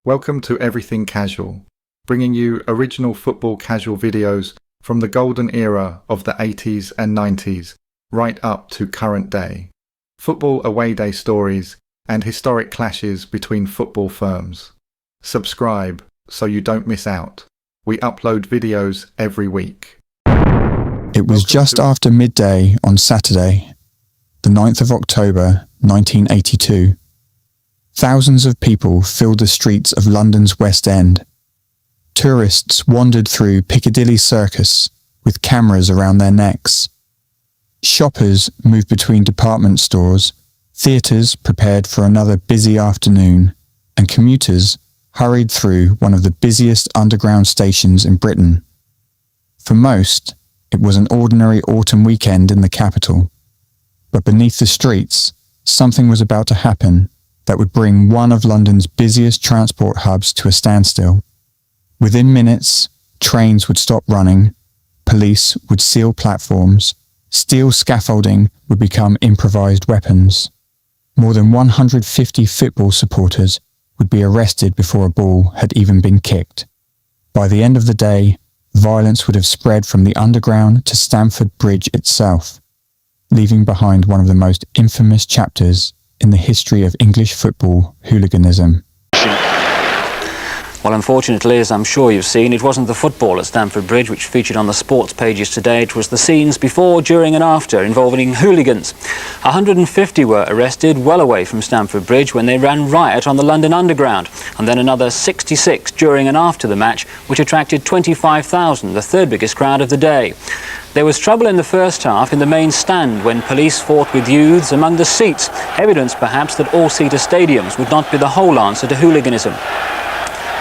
Welcome to Everything Casual, bringing you original football casual videos from the golden era of the 80s and 90s, right up to current day. Football away day stories and historic clashes between football firms. Subscribe so you don't miss out. We upload videos every week. It was just after midday on Saturday, the 9th of October 1982. Thousands of people filled the streets of London's West End. Tourists wandered through Piccadilly Circus with cameras around their necks. Shoppers moved between department stores, theatres prepared for another busy afternoon, and commuters hurried through one of the busiest underground stations in Britain. For most, it was an ordinary autumn weekend in the capital. But beneath the streets, something was about to happen that would bring one of London's busiest transport hubs to a standstill. Within minutes, trains would stop running, police would seal platforms, steel scaffolding would become improvised weapons. More than 150 football supporters would be arrested before a ball had even been kicked. By the end of the day, violence would have spread from the underground to Stamford Bridge itself, leaving behind one of the most infamous chapters in the history of English football hooliganism. Well, unfortunately, as I'm sure you've seen, it wasn't the football at Stamford Bridge which featured on the sports pages today. It was the scenes before, during and after involving hooligans. 150 were arrested well away from Stamford Bridge when they ran riot on the London Underground, and then another 66 during and after the match, which attracted 25,000, the third biggest crowd of the day. There was trouble in the first half in the main stand when police fought with youths among the seats, evidence perhaps that all-seater stadiums would not be the whole answer to hooliganism.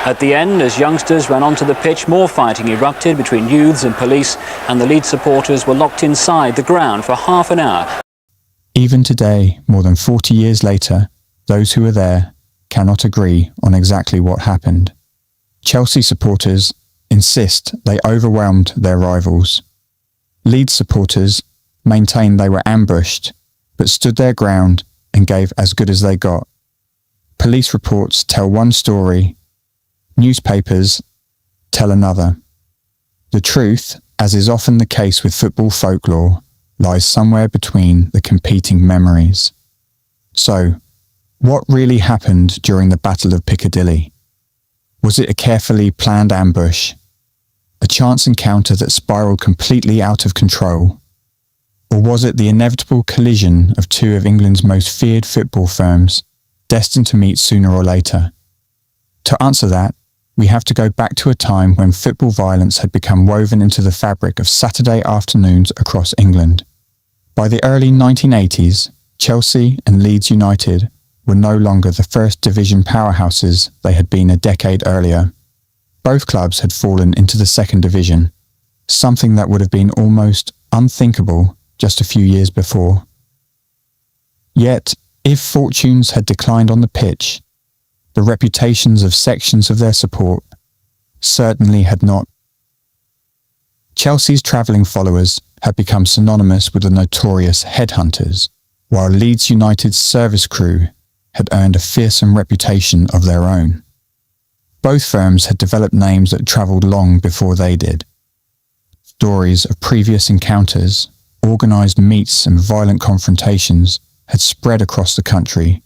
At the end, as youngsters ran onto the pitch, more fighting erupted between youths and police, and the Leeds supporters were locked inside the ground for half an hour. Even today, more than 40 years later, those who were there cannot agree on exactly what happened. Chelsea supporters insist they overwhelmed their rivals. Leeds supporters maintain they were ambushed, but stood their ground and gave as good as they got. Police reports tell one story, newspapers tell another. The truth, as is often the case with football folklore, lies somewhere between the competing memories. So, what really happened during the Battle of Piccadilly? Was it a carefully planned ambush? A chance encounter that spiraled completely out of control? Or was it the inevitable collision of two of England's most feared football firms, destined to meet sooner or later? To answer that, we have to go back to a time when football violence had become woven into the fabric of Saturday afternoons across England. By the early 1980s, Chelsea and Leeds United were no longer the first division powerhouses they had been a decade earlier. Both clubs had fallen into the second division, something that would have been almost unthinkable just a few years before. Yet, if fortunes had declined on the pitch, the reputations of sections of their support certainly had not. Chelsea's travelling followers had become synonymous with the notorious Headhunters, while Leeds United's service crew had earned a fearsome reputation of their own. Both firms had developed names that travelled long before they did. Stories of previous encounters, organised meets and violent confrontations had spread across the country,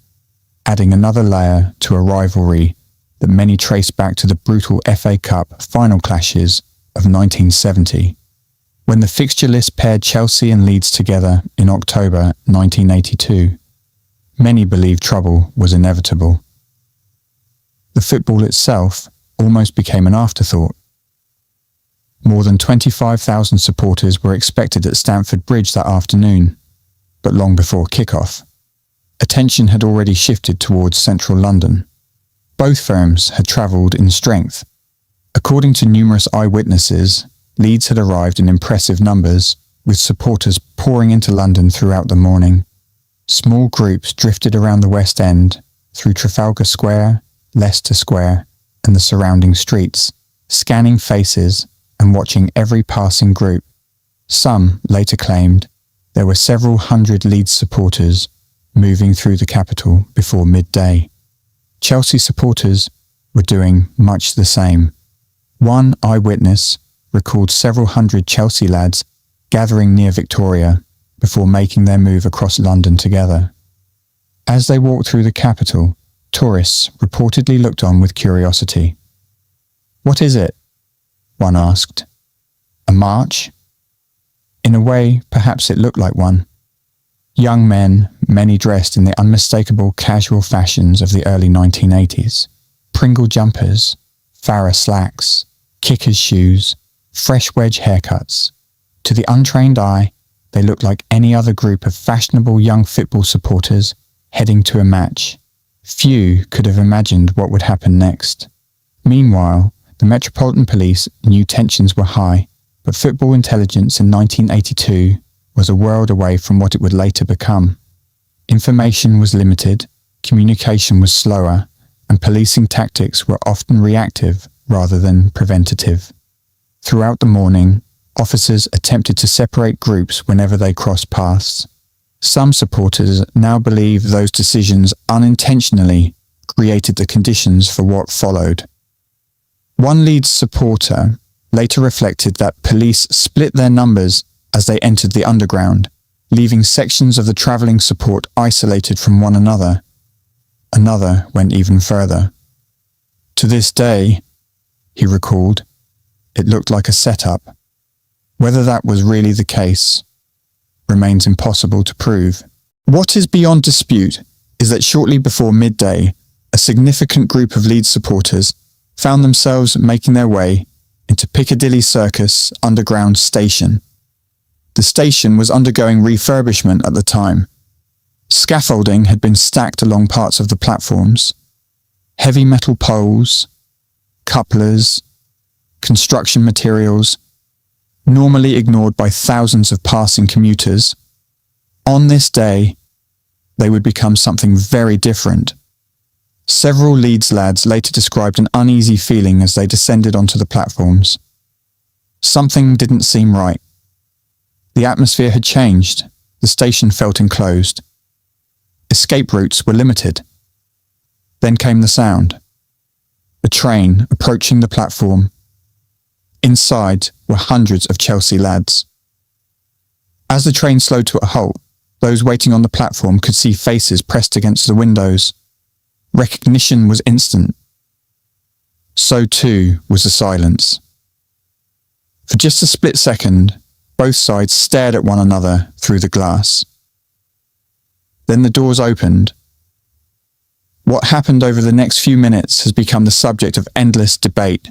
adding another layer to a rivalry that many trace back to the brutal FA Cup final clashes of 1970, when the fixture list paired Chelsea and Leeds together in October 1982. Many believed trouble was inevitable. The football itself almost became an afterthought. More than 25,000 supporters were expected at Stamford Bridge that afternoon, but long before kick-off. Attention had already shifted towards central London. Both firms had travelled in strength. According to numerous eyewitnesses, Leeds had arrived in impressive numbers, with supporters pouring into London throughout the morning. Small groups drifted around the West End, through Trafalgar Square, Leicester Square, and the surrounding streets, scanning faces and watching every passing group. Some later claimed there were several hundred Leeds supporters moving through the capital before midday. Chelsea supporters were doing much the same. One eyewitness recalled several hundred Chelsea lads gathering near Victoria before making their move across London together. As they walked through the capital, tourists reportedly looked on with curiosity. "What is it?" one asked. "A march?" In a way, perhaps it looked like one. Young men, many dressed in the unmistakable casual fashions of the early 1980s. Pringle jumpers, Farrah slacks, kickers' shoes, fresh wedge haircuts. To the untrained eye, they looked like any other group of fashionable young football supporters heading to a match. Few could have imagined what would happen next. Meanwhile, the Metropolitan Police knew tensions were high, but football intelligence in 1982 was a world away from what it would later become. Information was limited, communication was slower, and policing tactics were often reactive rather than preventative. Throughout the morning, officers attempted to separate groups whenever they crossed paths. Some supporters now believe those decisions unintentionally created the conditions for what followed. One Leeds supporter later reflected that police split their numbers as they entered the underground, leaving sections of the travelling support isolated from one another. Another went even further. To this day, he recalled, it looked like a setup. Whether that was really the case remains impossible to prove. What is beyond dispute is that shortly before midday, a significant group of Leeds supporters found themselves making their way into Piccadilly Circus Underground Station. The station was undergoing refurbishment at the time. Scaffolding had been stacked along parts of the platforms. Heavy metal poles, couplers, construction materials, normally ignored by thousands of passing commuters. On this day, they would become something very different. Several Leeds lads later described an uneasy feeling as they descended onto the platforms. Something didn't seem right. The atmosphere had changed. The station felt enclosed. Escape routes were limited. Then came the sound. A train approaching the platform. Inside were hundreds of Chelsea lads. As the train slowed to a halt, those waiting on the platform could see faces pressed against the windows. Recognition was instant. So too was the silence. For just a split second, both sides stared at one another through the glass. Then the doors opened. What happened over the next few minutes has become the subject of endless debate.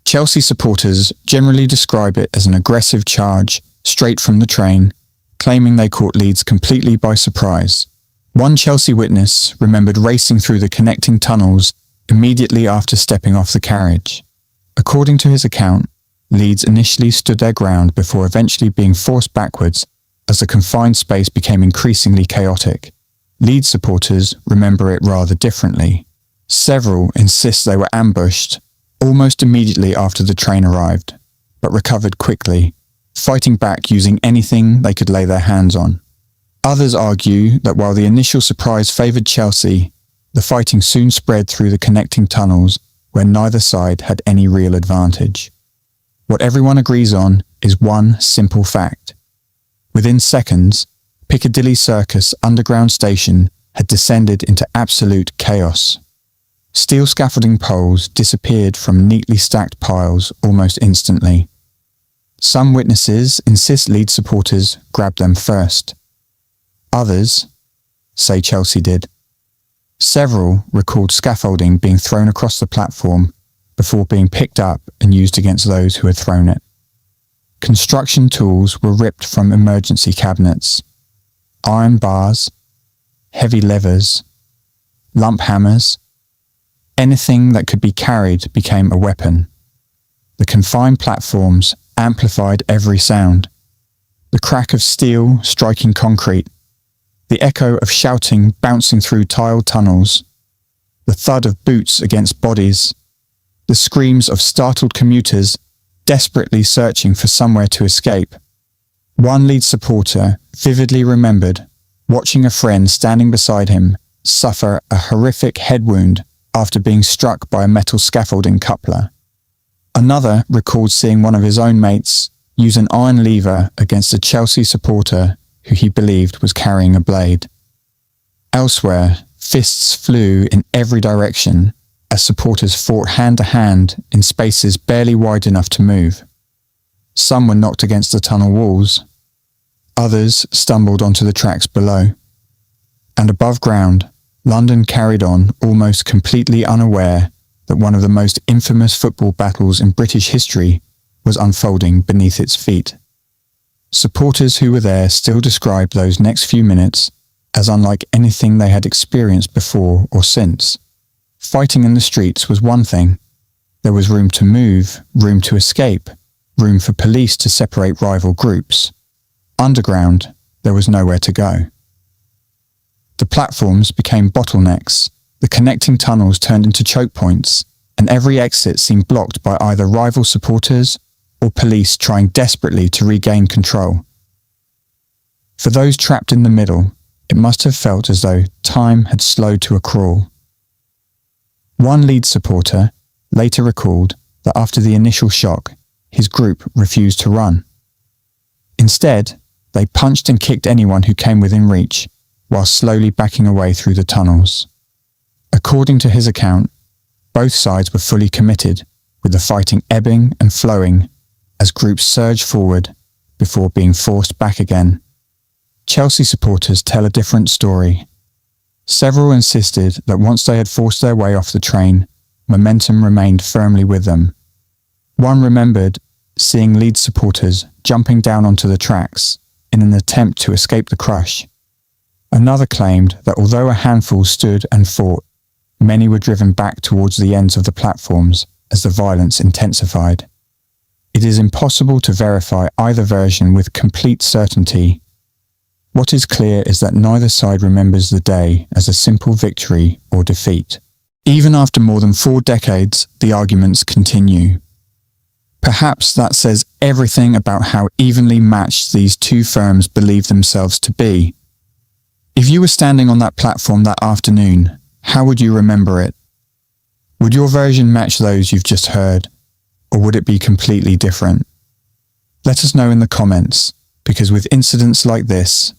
Chelsea supporters generally describe it as an aggressive charge straight from the train, claiming they caught Leeds completely by surprise. One Chelsea witness remembered racing through the connecting tunnels immediately after stepping off the carriage. According to his account, Leeds initially stood their ground before eventually being forced backwards as the confined space became increasingly chaotic. Leeds supporters remember it rather differently. Several insist they were ambushed almost immediately after the train arrived, but recovered quickly, fighting back using anything they could lay their hands on. Others argue that while the initial surprise favoured Chelsea, the fighting soon spread through the connecting tunnels where neither side had any real advantage. What everyone agrees on is one simple fact. Within seconds, Piccadilly Circus Underground Station had descended into absolute chaos. Steel scaffolding poles disappeared from neatly stacked piles almost instantly. Some witnesses insist Leeds supporters grabbed them first. Others say Chelsea did. Several recalled scaffolding being thrown across the platform before being picked up and used against those who had thrown it. Construction tools were ripped from emergency cabinets. Iron bars, heavy levers, lump hammers, anything that could be carried became a weapon. The confined platforms amplified every sound. The crack of steel striking concrete, the echo of shouting bouncing through tiled tunnels, the thud of boots against bodies, the screams of startled commuters desperately searching for somewhere to escape. One Leeds supporter vividly remembered watching a friend standing beside him suffer a horrific head wound after being struck by a metal scaffolding coupler. Another recalled seeing one of his own mates use an iron lever against a Chelsea supporter who he believed was carrying a blade. Elsewhere, fists flew in every direction as supporters fought hand to hand in spaces barely wide enough to move. Some were knocked against the tunnel walls. Others stumbled onto the tracks below. And above ground, London carried on almost completely unaware that one of the most infamous football battles in British history was unfolding beneath its feet. Supporters who were there still described those next few minutes as unlike anything they had experienced before or since. Fighting in the streets was one thing. There was room to move, room to escape, room for police to separate rival groups. Underground, there was nowhere to go. The platforms became bottlenecks, the connecting tunnels turned into choke points, and every exit seemed blocked by either rival supporters or police trying desperately to regain control. For those trapped in the middle, it must have felt as though time had slowed to a crawl. One Leeds supporter later recalled that after the initial shock, his group refused to run. Instead, they punched and kicked anyone who came within reach, while slowly backing away through the tunnels. According to his account, both sides were fully committed, with the fighting ebbing and flowing as groups surged forward before being forced back again. Chelsea supporters tell a different story. Several insisted that once they had forced their way off the train, momentum remained firmly with them. One remembered seeing Leeds supporters jumping down onto the tracks in an attempt to escape the crush. Another claimed that although a handful stood and fought, many were driven back towards the ends of the platforms as the violence intensified. It is impossible to verify either version with complete certainty. What is clear is that neither side remembers the day as a simple victory or defeat. Even after more than 4 decades, the arguments continue. Perhaps that says everything about how evenly matched these two firms believe themselves to be. If you were standing on that platform that afternoon, how would you remember it? Would your version match those you've just heard, or would it be completely different? Let us know in the comments, because with incidents like this,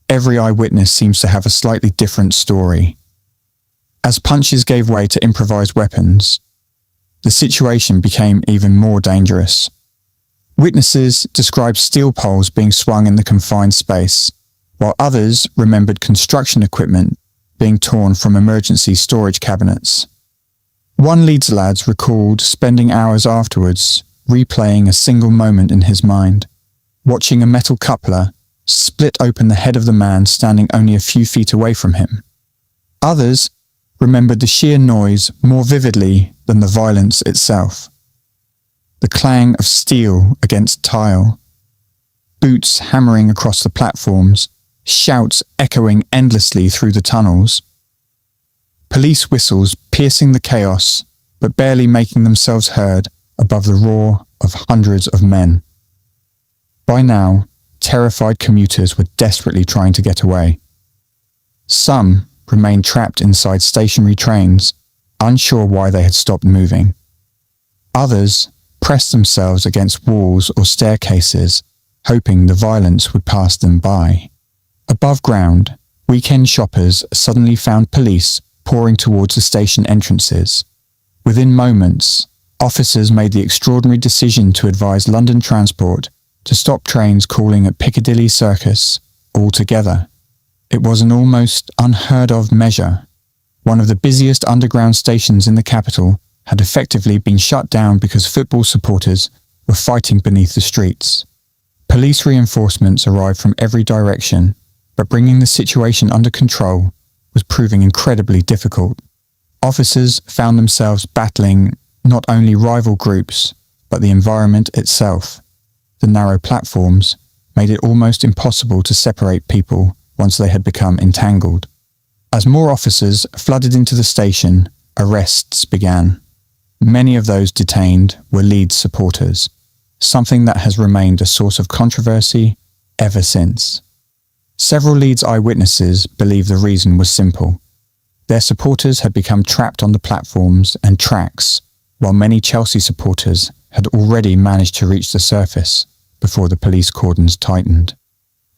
every eyewitness seems to have a slightly different story. As punches gave way to improvised weapons, the situation became even more dangerous. Witnesses described steel poles being swung in the confined space, while others remembered construction equipment being torn from emergency storage cabinets. One Leeds lad recalled spending hours afterwards replaying a single moment in his mind, watching a metal coupler split open the head of the man standing only a few feet away from him. Others remembered the sheer noise more vividly than the violence itself. The clang of steel against tile, boots hammering across the platforms, shouts echoing endlessly through the tunnels, police whistles piercing the chaos but barely making themselves heard above the roar of hundreds of men. By now, terrified commuters were desperately trying to get away. Some remained trapped inside stationary trains, unsure why they had stopped moving. Others pressed themselves against walls or staircases, hoping the violence would pass them by. Above ground, weekend shoppers suddenly found police pouring towards the station entrances. Within moments, officers made the extraordinary decision to advise London Transport to stop trains calling at Piccadilly Circus altogether. It was an almost unheard of measure. One of the busiest underground stations in the capital had effectively been shut down because football supporters were fighting beneath the streets. Police reinforcements arrived from every direction, but bringing the situation under control was proving incredibly difficult. Officers found themselves battling not only rival groups, but the environment itself. The narrow platforms made it almost impossible to separate people once they had become entangled. As more officers flooded into the station, arrests began. Many of those detained were Leeds supporters, something that has remained a source of controversy ever since. Several Leeds eyewitnesses believe the reason was simple. Their supporters had become trapped on the platforms and tracks, while many Chelsea supporters had already managed to reach the surface before the police cordons tightened.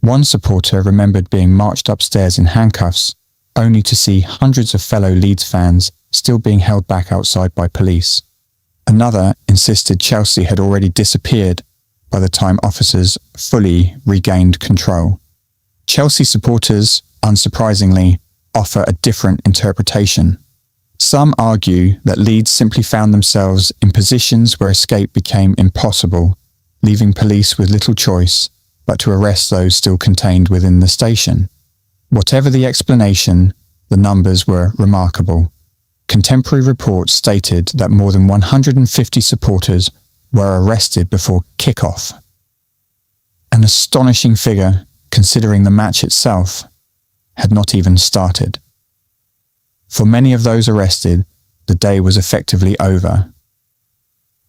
One supporter remembered being marched upstairs in handcuffs, only to see hundreds of fellow Leeds fans still being held back outside by police. Another insisted Chelsea had already disappeared by the time officers fully regained control. Chelsea supporters, unsurprisingly, offer a different interpretation. Some argue that Leeds simply found themselves in positions where escape became impossible, leaving police with little choice but to arrest those still contained within the station. Whatever the explanation, the numbers were remarkable. Contemporary reports stated that more than 150 supporters were arrested before kick-off. An astonishing figure, considering the match itself had not even started. For many of those arrested, the day was effectively over.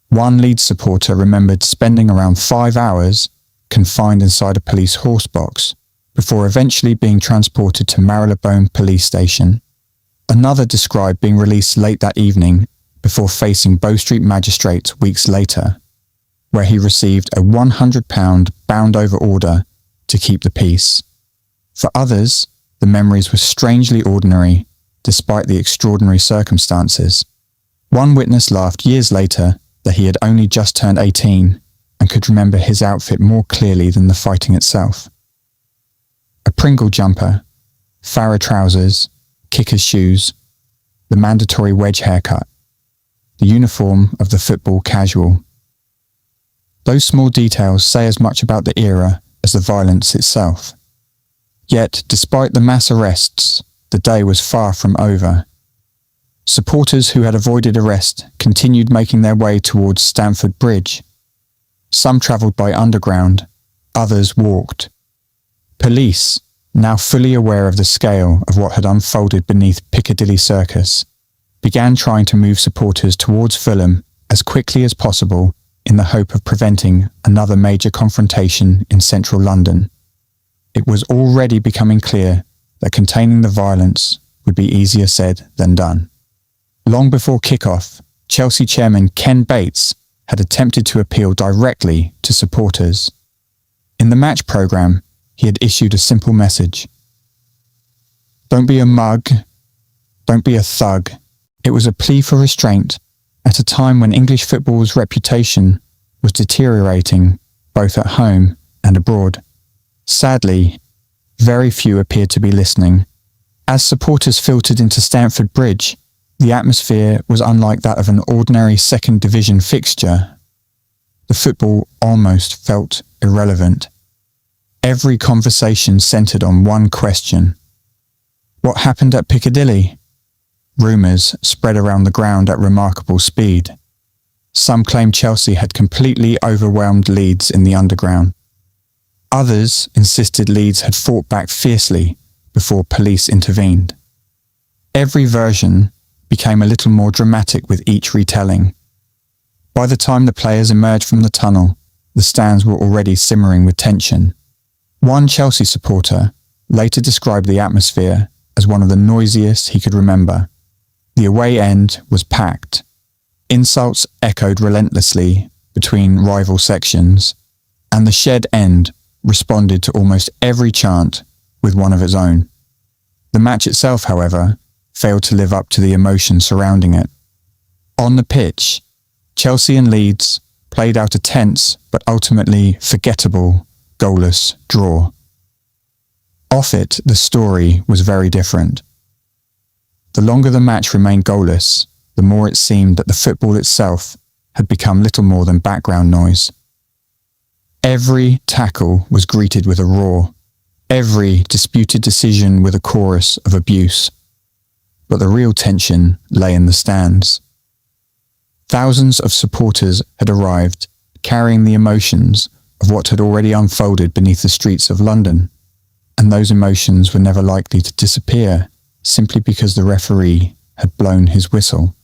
One Leeds supporter remembered spending around 5 hours confined inside a police horse box before eventually being transported to Marylebone police station. Another described being released late that evening before facing Bow Street magistrates weeks later, where he received a £100 bound-over order to keep the peace. For others, the memories were strangely ordinary, despite the extraordinary circumstances. One witness laughed years later that he had only just turned 18 and could remember his outfit more clearly than the fighting itself. A Pringle jumper, Farrer trousers, kicker's shoes, the mandatory wedge haircut, the uniform of the football casual. Those small details say as much about the era as the violence itself. Yet, despite the mass arrests, the day was far from over. Supporters who had avoided arrest continued making their way towards Stamford Bridge. Some travelled by underground, others walked. Police, now fully aware of the scale of what had unfolded beneath Piccadilly Circus, began trying to move supporters towards Fulham as quickly as possible in the hope of preventing another major confrontation in central London. It was already becoming clear that containing the violence would be easier said than done. Long before kick-off, Chelsea chairman Ken Bates had attempted to appeal directly to supporters. In the match programme, he had issued a simple message. Don't be a mug, don't be a thug. It was a plea for restraint at a time when English football's reputation was deteriorating both at home and abroad. Sadly, very few appeared to be listening. As supporters filtered into Stamford Bridge, the atmosphere was unlike that of an ordinary second division fixture. The football almost felt irrelevant. Every conversation centred on one question. What happened at Piccadilly? Rumours spread around the ground at remarkable speed. Some claimed Chelsea had completely overwhelmed Leeds in the underground. Others insisted Leeds had fought back fiercely before police intervened. Every version became a little more dramatic with each retelling. By the time the players emerged from the tunnel, the stands were already simmering with tension. One Chelsea supporter later described the atmosphere as one of the noisiest he could remember. The away end was packed. Insults echoed relentlessly between rival sections, and the shed end responded to almost every chant with one of its own. The match itself, however, failed to live up to the emotion surrounding it. On the pitch, Chelsea and Leeds played out a tense but ultimately forgettable goalless draw. Off it, the story was very different. The longer the match remained goalless, the more it seemed that the football itself had become little more than background noise. Every tackle was greeted with a roar, every disputed decision with a chorus of abuse. But the real tension lay in the stands. Thousands of supporters had arrived, carrying the emotions of what had already unfolded beneath the streets of London, and those emotions were never likely to disappear simply because the referee had blown his whistle.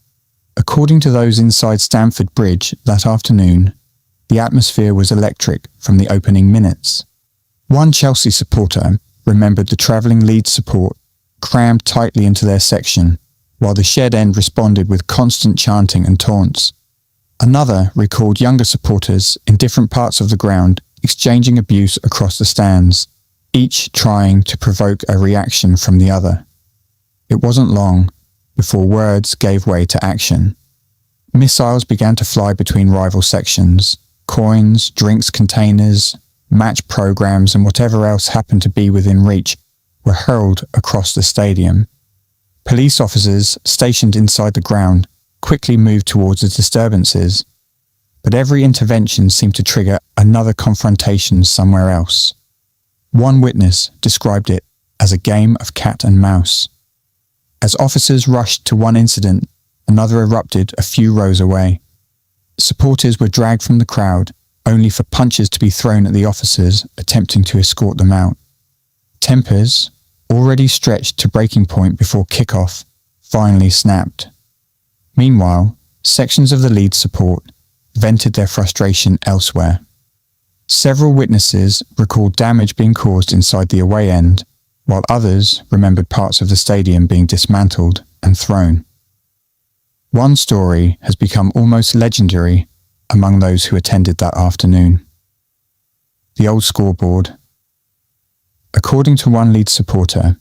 According to those inside Stamford Bridge that afternoon, the atmosphere was electric from the opening minutes. One Chelsea supporter remembered the travelling Leeds support crammed tightly into their section, while the shed end responded with constant chanting and taunts. Another recalled younger supporters in different parts of the ground exchanging abuse across the stands, each trying to provoke a reaction from the other. It wasn't long before words gave way to action. Missiles began to fly between rival sections. Coins, drinks containers, match programs, and whatever else happened to be within reach were hurled across the stadium. Police officers stationed inside the ground quickly moved towards the disturbances, but every intervention seemed to trigger another confrontation somewhere else. One witness described it as a game of cat and mouse. As officers rushed to one incident, another erupted a few rows away. Supporters were dragged from the crowd, only for punches to be thrown at the officers attempting to escort them out. Tempers, already stretched to breaking point before kick-off, finally snapped. Meanwhile, sections of the Leeds support vented their frustration elsewhere. Several witnesses recalled damage being caused inside the away end, while others remembered parts of the stadium being dismantled and thrown. One story has become almost legendary among those who attended that afternoon. The old scoreboard. According to one Leeds supporter,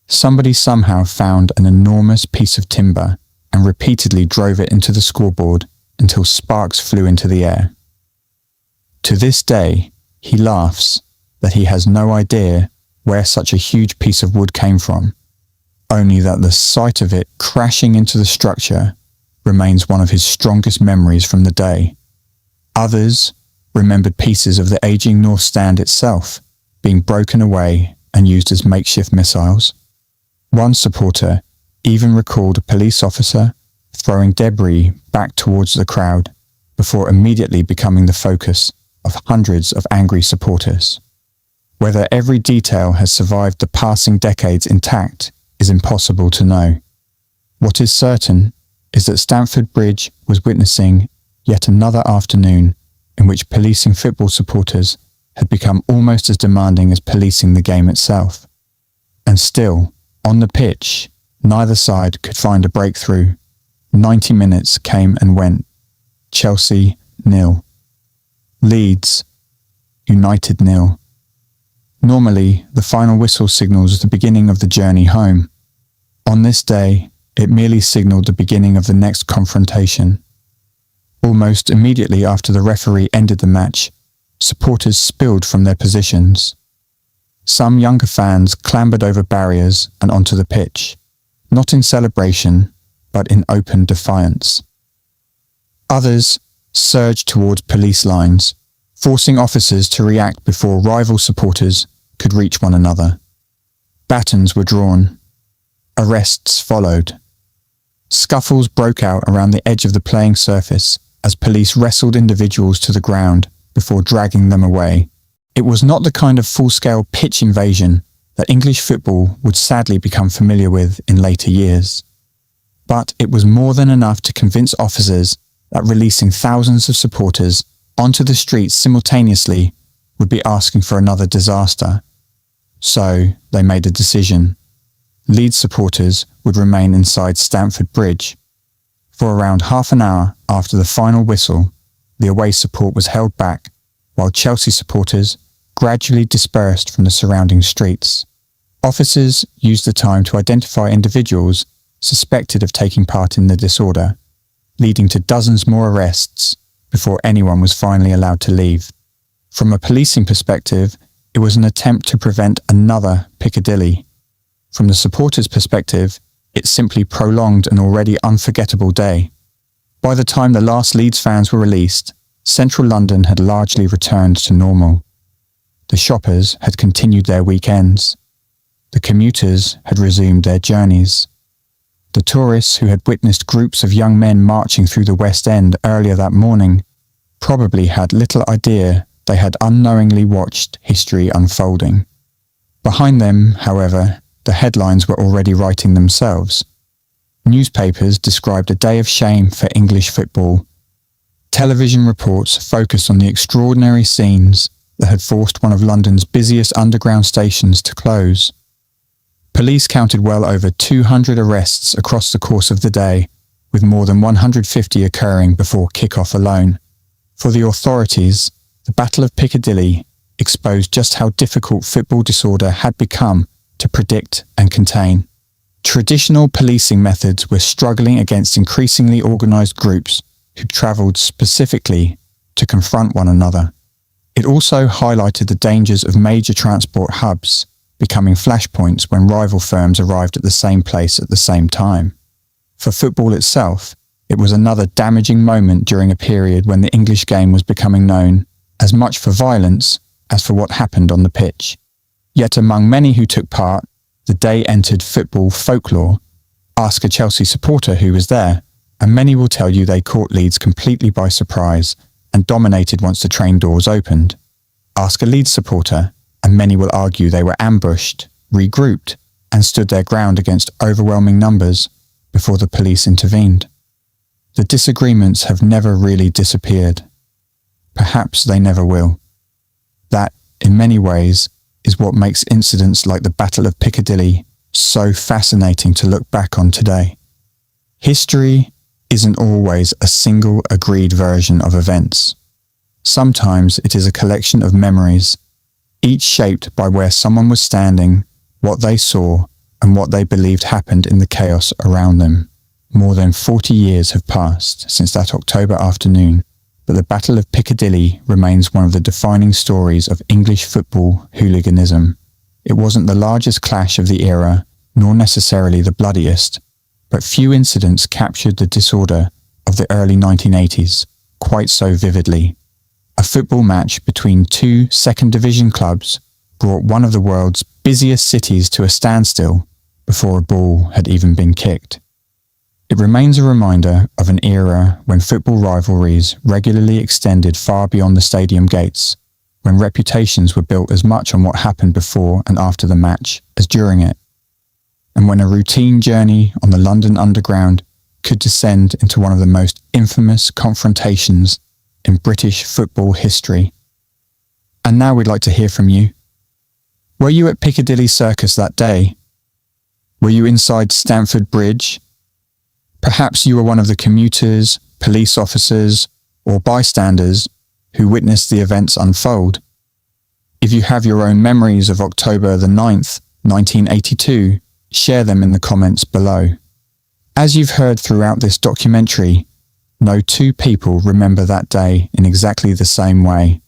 somebody somehow found an enormous piece of timber and repeatedly drove it into the scoreboard until sparks flew into the air. To this day, he laughs that he has no idea where such a huge piece of wood came from, only that the sight of it crashing into the structure remains one of his strongest memories from the day. Others remembered pieces of the aging North Stand itself being broken away and used as makeshift missiles. One supporter even recalled a police officer throwing debris back towards the crowd before immediately becoming the focus of hundreds of angry supporters. Whether every detail has survived the passing decades intact is impossible to know. What is certain is that Stamford Bridge was witnessing yet another afternoon in which policing football supporters had become almost as demanding as policing the game itself. And still, on the pitch, neither side could find a breakthrough. 90 minutes came and went. Chelsea 0. Leeds United 0. Normally, the final whistle signals the beginning of the journey home. On this day, it merely signalled the beginning of the next confrontation. Almost immediately after the referee ended the match, supporters spilled from their positions. Some younger fans clambered over barriers and onto the pitch, not in celebration, but in open defiance. Others surged towards police lines, forcing officers to react before rival supporters could reach one another. Batons were drawn. Arrests followed. Scuffles broke out around the edge of the playing surface as police wrestled individuals to the ground before dragging them away. It was not the kind of full-scale pitch invasion that English football would sadly become familiar with in later years. But it was more than enough to convince officers that releasing thousands of supporters onto the streets simultaneously would be asking for another disaster. So they made a decision. Leeds supporters would remain inside Stamford Bridge. For around half an hour after the final whistle, the away support was held back, while Chelsea supporters gradually dispersed from the surrounding streets. Officers used the time to identify individuals suspected of taking part in the disorder, leading to dozens more arrests before anyone was finally allowed to leave. From a policing perspective, it was an attempt to prevent another Piccadilly. From the supporters' perspective, it simply prolonged an already unforgettable day. By the time the last Leeds fans were released, central London had largely returned to normal. The shoppers had continued their weekends. The commuters had resumed their journeys. The tourists who had witnessed groups of young men marching through the West End earlier that morning probably had little idea they had unknowingly watched history unfolding. Behind them, however, the headlines were already writing themselves. Newspapers described a day of shame for English football. Television reports focused on the extraordinary scenes that had forced one of London's busiest underground stations to close. Police counted well over 200 arrests across the course of the day, with more than 150 occurring before kick-off alone. For the authorities, the Battle of Piccadilly exposed just how difficult football disorder had become to predict and contain. Traditional policing methods were struggling against increasingly organised groups who travelled specifically to confront one another. It also highlighted the dangers of major transport hubs becoming flashpoints when rival firms arrived at the same place at the same time. For football itself, it was another damaging moment during a period when the English game was becoming known as much for violence as for what happened on the pitch. Yet among many who took part, the day entered football folklore. Ask a Chelsea supporter who was there, and many will tell you they caught Leeds completely by surprise and dominated once the train doors opened. Ask a Leeds supporter, and many will argue they were ambushed, regrouped, and stood their ground against overwhelming numbers before the police intervened. The disagreements have never really disappeared. Perhaps they never will. That, in many ways, is what makes incidents like the Battle of Piccadilly so fascinating to look back on today. History isn't always a single agreed version of events. Sometimes it is a collection of memories, each shaped by where someone was standing, what they saw, and what they believed happened in the chaos around them. More than 40 years have passed since that October afternoon, but the Battle of Piccadilly remains one of the defining stories of English football hooliganism. It wasn't the largest clash of the era, nor necessarily the bloodiest, but few incidents captured the disorder of the early 1980s quite so vividly. A football match between two second division clubs brought one of the world's busiest cities to a standstill before a ball had even been kicked. It remains a reminder of an era when football rivalries regularly extended far beyond the stadium gates, when reputations were built as much on what happened before and after the match as during it, and when a routine journey on the London Underground could descend into one of the most infamous confrontations in British football history. And now we'd like to hear from you. Were you at Piccadilly Circus that day? Were you inside Stamford Bridge? Perhaps you were one of the commuters, police officers, or bystanders who witnessed the events unfold. If you have your own memories of October the 9th, 1982, share them in the comments below. As you've heard throughout this documentary, no two people remember that day in exactly the same way,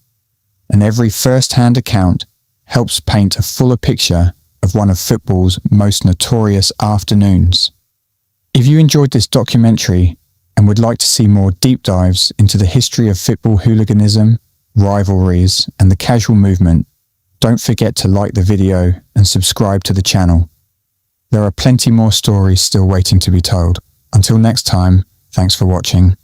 and every first-hand account helps paint a fuller picture of one of football's most notorious afternoons. If you enjoyed this documentary and would like to see more deep dives into the history of football hooliganism, rivalries, and the casual movement, don't forget to like the video and subscribe to the channel. There are plenty more stories still waiting to be told. Until next time, thanks for watching.